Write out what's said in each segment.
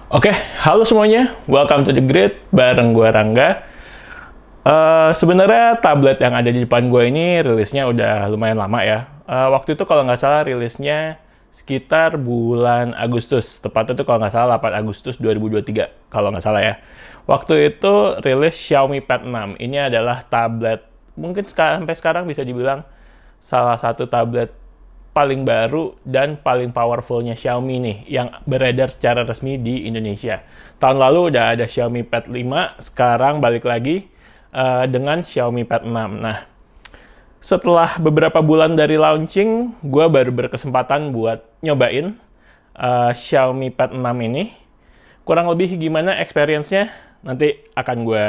Oke, halo semuanya. Welcome to The Grid, bareng gue Rangga. Sebenarnya tablet yang ada di depan gue ini rilisnya udah lumayan lama ya. Waktu itu kalau nggak salah rilisnya sekitar bulan Agustus. Tepatnya itu kalau nggak salah 8 Agustus 2023, kalau nggak salah ya. Waktu itu rilis Xiaomi Pad 6. Ini adalah tablet, mungkin sampai sekarang bisa dibilang salah satu tablet paling baru dan paling powerful-nya Xiaomi nih, yang beredar secara resmi di Indonesia. Tahun lalu udah ada Xiaomi Pad 5, sekarang balik lagi dengan Xiaomi Pad 6. Nah, setelah beberapa bulan dari launching, gue baru berkesempatan buat nyobain Xiaomi Pad 6 ini. Kurang lebih gimana experience-nya, nanti akan gue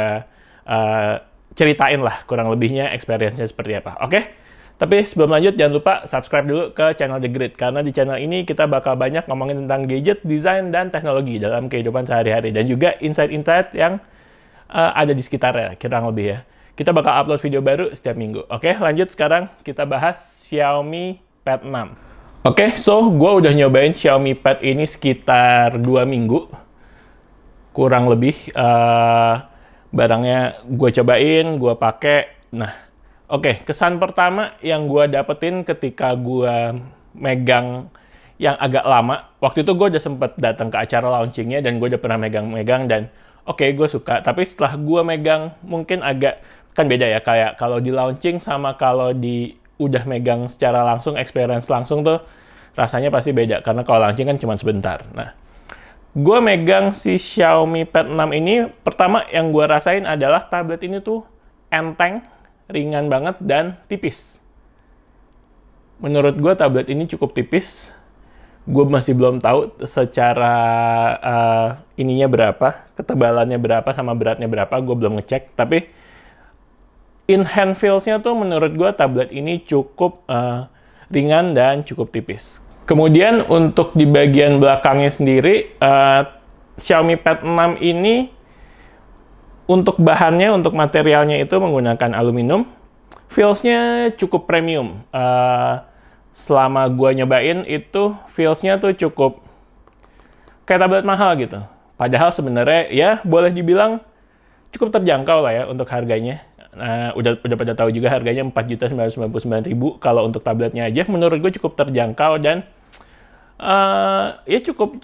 ceritain lah kurang lebihnya experience-nya seperti apa. Oke? Tapi sebelum lanjut, jangan lupa subscribe dulu ke channel The Grid, karena di channel ini kita bakal banyak ngomongin tentang gadget, desain, dan teknologi dalam kehidupan sehari-hari, dan juga insight-insight yang ada di sekitarnya, kurang lebih ya. Kita bakal upload video baru setiap minggu. Oke, lanjut sekarang kita bahas Xiaomi Pad 6. Oke, so gue udah nyobain Xiaomi Pad ini sekitar 2 minggu. Kurang lebih barangnya gue cobain, gue pakai. Nah, oke, kesan pertama yang gue dapetin ketika gue megang yang agak lama, waktu itu gue udah sempet datang ke acara launchingnya dan gue udah pernah megang-megang dan oke, gue suka. Tapi setelah gue megang mungkin agak, kan beda ya, kayak kalau di launching sama kalau udah megang secara langsung, experience langsung tuh rasanya pasti beda, karena kalau launching kan cuma sebentar. Nah, gue megang si Xiaomi Pad 6 ini, pertama yang gue rasain adalah tablet ini tuh enteng, ringan banget, dan tipis. Menurut gue tablet ini cukup tipis. Gue masih belum tahu secara ininya berapa, ketebalannya berapa, sama beratnya berapa. Gue belum ngecek. Tapi in hand feels-nya tuh menurut gue tablet ini cukup ringan dan cukup tipis. Kemudian untuk di bagian belakangnya sendiri, Xiaomi Pad 6 ini untuk bahannya, untuk materialnya itu menggunakan aluminium. Feels-nya cukup premium. Selama gue nyobain itu, feels-nya tuh cukup kayak tablet mahal gitu. Padahal sebenarnya ya boleh dibilang cukup terjangkau lah ya untuk harganya. Udah pada tahu juga harganya 4.999.000 kalau untuk tabletnya aja. Menurut gue cukup terjangkau dan ya cukup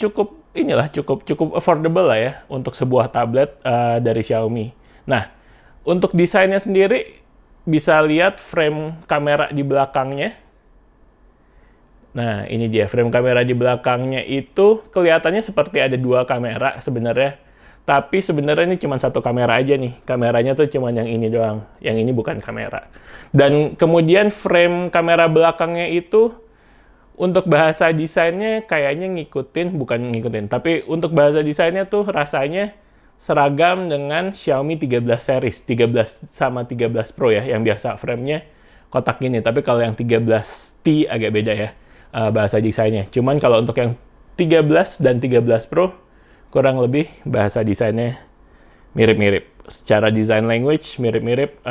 affordable lah ya untuk sebuah tablet dari Xiaomi. Nah, untuk desainnya sendiri bisa lihat frame kamera di belakangnya. Nah, ini dia frame kamera di belakangnya itu kelihatannya seperti ada dua kamera sebenarnya. Tapi sebenarnya ini cuma satu kamera aja nih. Kameranya tuh cuma yang ini doang. Yang ini bukan kamera. Dan kemudian frame kamera belakangnya itu untuk bahasa desainnya kayaknya bukan ngikutin, tapi untuk bahasa desainnya tuh rasanya seragam dengan Xiaomi 13 series, 13 sama 13 Pro ya, yang biasa frame-nya kotak gini. Tapi kalau yang 13T agak beda ya bahasa desainnya. Cuman kalau untuk yang 13 dan 13 Pro, kurang lebih bahasa desainnya mirip-mirip. Secara design language mirip-mirip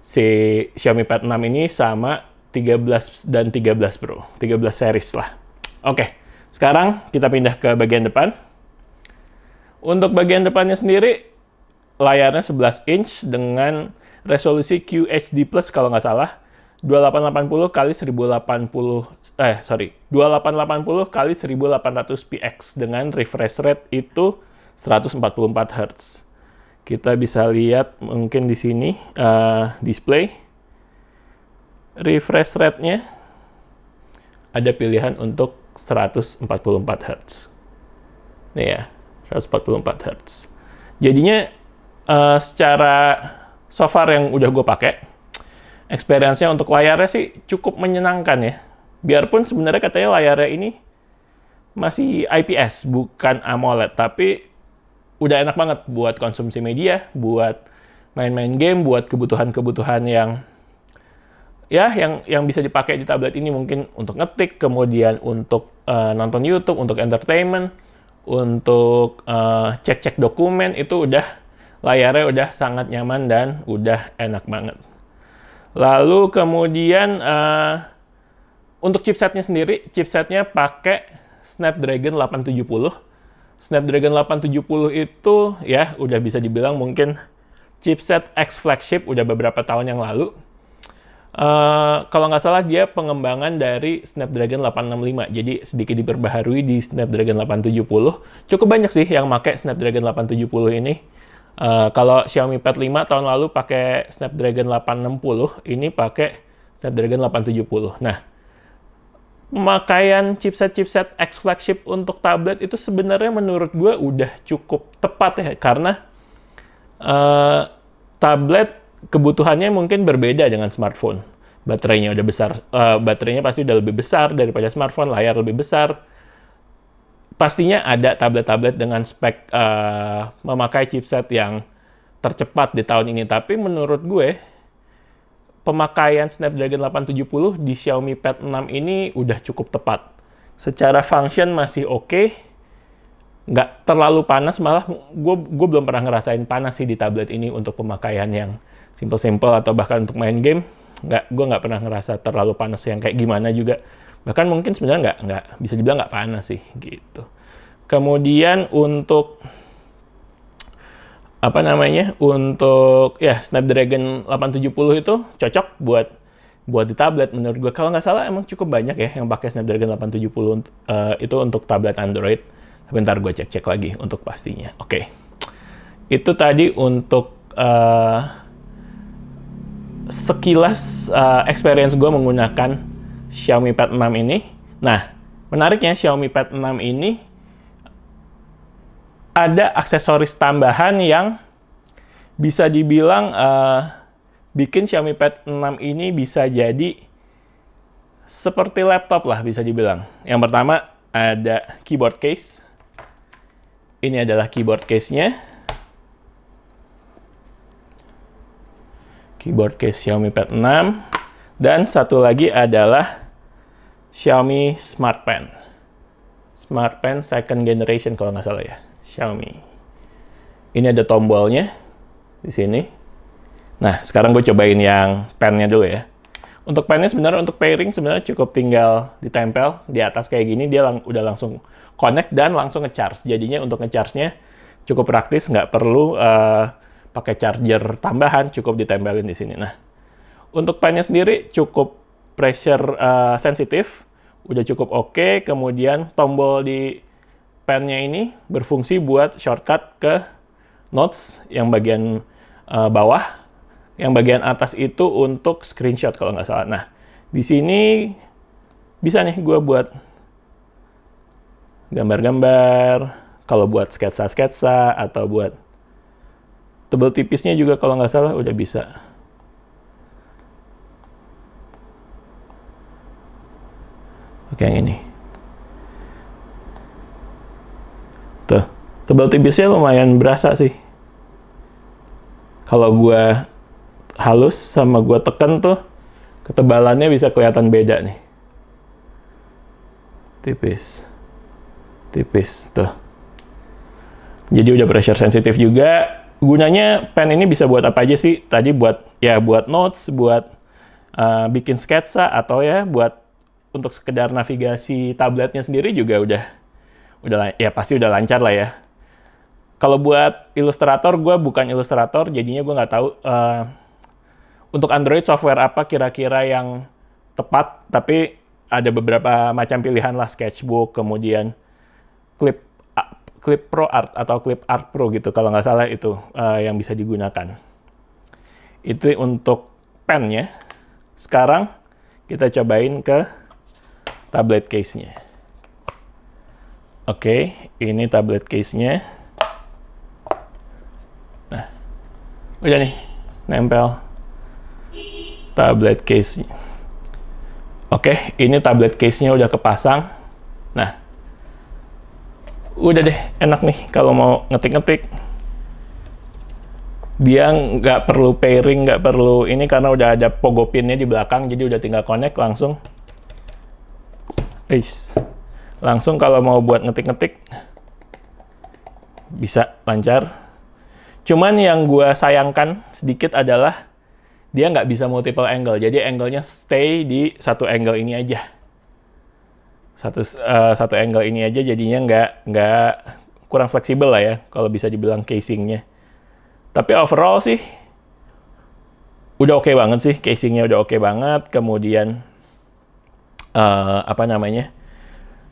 si Xiaomi Pad 6 ini sama 13 dan 13 Pro, 13 series lah. Oke, sekarang kita pindah ke bagian depan. Untuk bagian depannya sendiri, layarnya 11 inch dengan resolusi QHD+ kalau nggak salah, 2880 x 2880 x 1800 px dengan refresh rate itu 144 Hz. Kita bisa lihat mungkin di sini display. Refresh rate-nya ada pilihan untuk 144 Hz. Nih ya, 144 Hz. Jadinya secara so far yang udah gue pakai, experience-nya untuk layarnya sih cukup menyenangkan ya. Biarpun sebenarnya katanya layarnya ini masih IPS, bukan AMOLED, tapi udah enak banget buat konsumsi media, buat main-main game, buat kebutuhan-kebutuhan yang bisa dipakai di tablet ini, mungkin untuk ngetik, kemudian untuk nonton YouTube, untuk entertainment, untuk cek-cek dokumen, itu layarnya udah sangat nyaman dan udah enak banget. Lalu kemudian untuk chipsetnya sendiri, chipsetnya pakai Snapdragon 870 Snapdragon 870 itu ya udah bisa dibilang mungkin chipset X flagship udah beberapa tahun yang lalu. Kalau nggak salah dia pengembangan dari Snapdragon 865, jadi sedikit diperbaharui di Snapdragon 870. Cukup banyak sih yang pakai Snapdragon 870 ini. Kalau Xiaomi Pad 5 tahun lalu pakai Snapdragon 860, ini pakai Snapdragon 870. Nah, pemakaian chipset-chipset X flagship untuk tablet itu sebenarnya menurut gue udah cukup tepat ya, karena tablet kebutuhannya mungkin berbeda dengan smartphone. Baterainya udah besar, baterainya pasti udah lebih besar daripada smartphone, layar lebih besar. Pastinya ada tablet-tablet dengan spek memakai chipset yang tercepat di tahun ini, tapi menurut gue pemakaian Snapdragon 870 di Xiaomi Pad 6 ini udah cukup tepat. Secara function masih oke, nggak terlalu panas, malah gue belum pernah ngerasain panas sih di tablet ini untuk pemakaian yang simple-simple atau bahkan untuk main game. Gue nggak pernah ngerasa terlalu panas yang kayak gimana juga. Bahkan mungkin sebenarnya nggak bisa dibilang nggak panas sih gitu. Kemudian untuk apa namanya, untuk ya Snapdragon 870 itu cocok buat di tablet menurut gue. Kalau nggak salah emang cukup banyak ya yang pakai Snapdragon 870 itu untuk tablet Android. Tapi ntar gue cek-cek lagi untuk pastinya. Oke. Itu tadi untuk sekilas experience gue menggunakan Xiaomi Pad 6 ini. Nah, menariknya Xiaomi Pad 6 ini ada aksesoris tambahan yang bisa dibilang bikin Xiaomi Pad 6 ini bisa jadi seperti laptop lah, bisa dibilang. Yang pertama ada keyboard case. Ini adalah keyboard case-nya. Keyboard case Xiaomi Pad 6. Dan satu lagi adalah Xiaomi Smart Pen. Smart Pen second generation kalau nggak salah ya. Xiaomi. Ini ada tombolnya di sini. Nah, sekarang gue cobain yang pennya dulu ya. Untuk pennya sebenarnya untuk pairing sebenarnya cukup tinggal ditempel di atas kayak gini, dia udah langsung connect dan langsung nge-charge. Jadinya untuk nge-charge-nya cukup praktis, nggak perlu pakai charger tambahan, cukup ditempelin di sini. Nah, untuk pennya sendiri cukup pressure sensitif, udah cukup oke. Kemudian tombol di pennya ini berfungsi buat shortcut ke notes yang bagian bawah. Yang bagian atas itu untuk screenshot kalau nggak salah. Nah, di sini bisa nih gue buat gambar-gambar, kalau buat sketsa-sketsa, atau buat tebel tipisnya juga kalau nggak salah udah bisa. Oke, yang ini. Tuh, tebel tipisnya lumayan berasa sih. Kalau gue halus sama gue tekan tuh, ketebalannya bisa kelihatan beda nih. Tipis. Tipis, tuh. Jadi udah pressure sensitif juga. Gunanya pen ini bisa buat apa aja sih? Tadi buat notes, buat bikin sketsa, atau ya buat untuk sekedar navigasi tabletnya sendiri juga udah ya pasti udah lancar lah ya. Kalau buat ilustrator, gue bukan ilustrator, jadinya gue nggak tahu untuk Android software apa kira-kira yang tepat, tapi ada beberapa macam pilihan lah, Sketchbook, kemudian Clip Pro Art atau Clip Art Pro gitu, kalau nggak salah itu yang bisa digunakan. Itu untuk pennya. Sekarang kita cobain ke tablet case-nya. Oke, ini tablet case-nya. Nah, udah nih, nempel tablet case. Oke, ini tablet case-nya udah kepasang. Nah, udah deh, enak nih kalau mau ngetik-ngetik. Dia nggak perlu pairing, nggak perlu ini, karena udah ada pogo pin-nya di belakang, jadi udah tinggal connect langsung. Langsung kalau mau buat ngetik-ngetik, bisa lancar. Cuman yang gue sayangkan sedikit adalah dia nggak bisa multiple angle, jadi angle-nya stay di satu angle ini aja. Satu angle ini aja, jadinya nggak kurang fleksibel lah ya, kalau bisa dibilang casingnya. Tapi overall sih, udah oke banget sih, casingnya udah oke banget. Kemudian,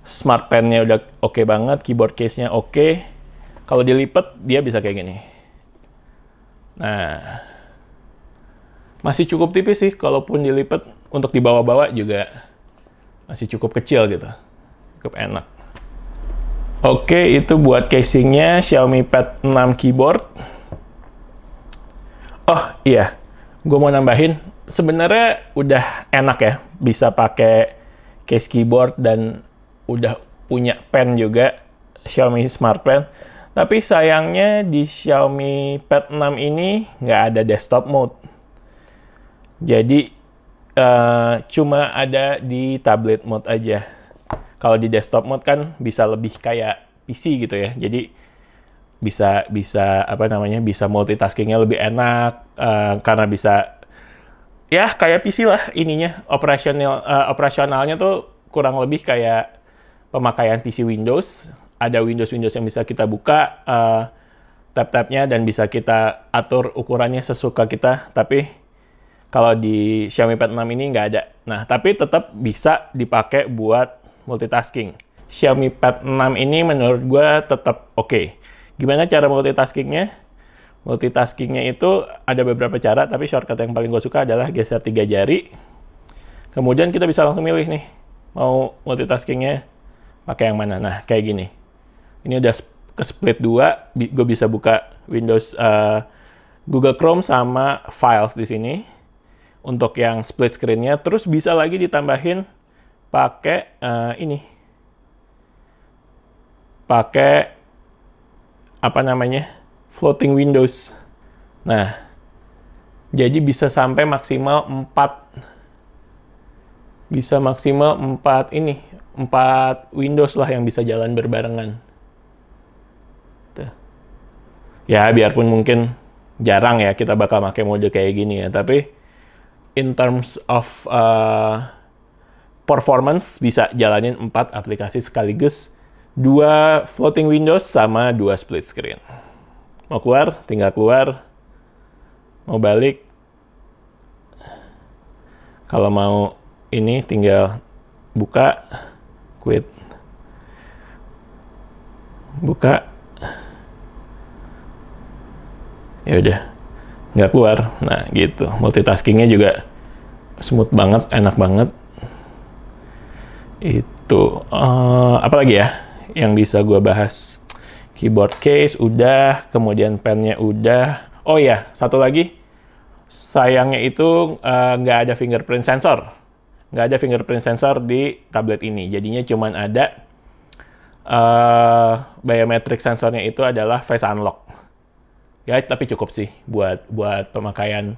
smart pen-nya udah oke banget, keyboard case-nya oke. Kalau dilipat, dia bisa kayak gini. Nah, masih cukup tipis sih, kalaupun dilipat untuk dibawa-bawa juga masih cukup kecil gitu. Cukup enak. Oke, itu buat casingnya Xiaomi Pad 6 keyboard. Oh iya, gue mau nambahin, sebenarnya udah enak ya, bisa pakai case keyboard dan udah punya pen juga, Xiaomi Smart Pen. Tapi sayangnya di Xiaomi Pad 6 ini nggak ada desktop mode. Jadi cuma ada di tablet mode aja. Kalau di desktop mode kan bisa lebih kayak PC gitu ya. Jadi bisa multitaskingnya lebih enak karena bisa ya kayak PC lah ininya. Operasionalnya tuh kurang lebih kayak pemakaian PC Windows. Ada Windows yang bisa kita buka tab-tabnya dan bisa kita atur ukurannya sesuka kita. Tapi kalau di Xiaomi Pad 6 ini nggak ada. Nah, tapi tetap bisa dipakai buat multitasking. Xiaomi Pad 6 ini menurut gue tetap oke. Gimana cara multitaskingnya? Multitaskingnya itu ada beberapa cara, tapi shortcut yang paling gue suka adalah geser 3 jari. Kemudian kita bisa langsung milih nih, mau multitaskingnya pakai yang mana. Nah, kayak gini. Ini udah ke split 2, gue bisa buka Windows Google Chrome sama Files di sini. Untuk yang split screen-nya, terus bisa lagi ditambahin pakai pakai floating windows. Nah, jadi bisa sampai maksimal 4 Windows lah yang bisa jalan berbarengan. Tuh. Ya, biarpun mungkin jarang ya kita bakal pakai mode kayak gini ya, tapi in terms of performance bisa jalanin 4 aplikasi sekaligus, 2 floating windows sama 2 split screen. Mau keluar, tinggal keluar. Mau balik, kalau mau ini tinggal buka, quit, buka, ya udah nggak keluar. Nah gitu, multitaskingnya juga smooth banget, enak banget. Itu apalagi ya yang bisa gue bahas? Keyboard case udah, kemudian pennya udah. Oh ya, satu lagi, sayangnya itu nggak ada fingerprint sensor. Nggak ada fingerprint sensor di tablet ini. Jadinya cuman ada biometric sensornya itu adalah face unlock. Ya, tapi cukup sih buat pemakaian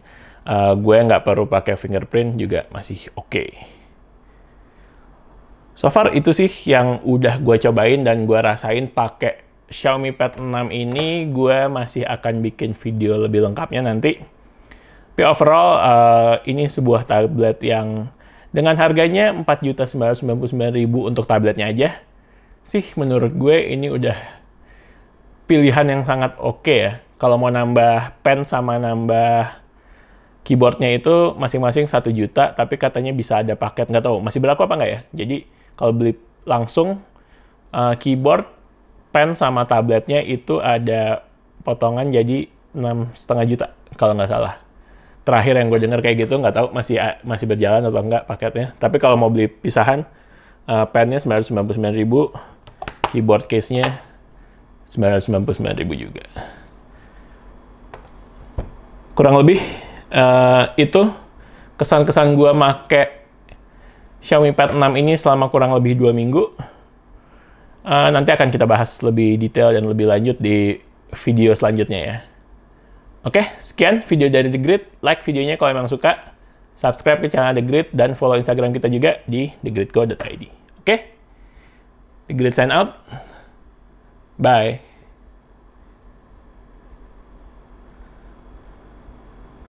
gue, nggak perlu pakai fingerprint juga masih oke. So far itu sih yang udah gue cobain dan gue rasain pakai Xiaomi Pad 6 ini. Gue masih akan bikin video lebih lengkapnya nanti. Tapi overall ini sebuah tablet yang dengan harganya 4.999.000 untuk tabletnya aja. Sih menurut gue ini udah pilihan yang sangat oke ya. Kalau mau nambah pen sama nambah keyboardnya itu masing-masing 1 juta, tapi katanya bisa ada paket, nggak tahu masih berlaku apa nggak ya. Jadi kalau beli langsung keyboard, pen sama tabletnya itu ada potongan jadi 6,5 juta kalau nggak salah. Terakhir yang gue dengar kayak gitu, nggak tahu masih berjalan atau nggak paketnya. Tapi kalau mau beli pisahan, pennya 999.000, keyboard case-nya 999.000 juga. Kurang lebih itu kesan-kesan gue make Xiaomi Pad 6 ini selama kurang lebih 2 minggu. Nanti akan kita bahas lebih detail dan lebih lanjut di video selanjutnya ya. Oke, sekian video dari The Grid. Like videonya kalau memang suka. Subscribe ke channel The Grid dan follow Instagram kita juga di thegridco.id. Oke? The Grid sign out. Bye.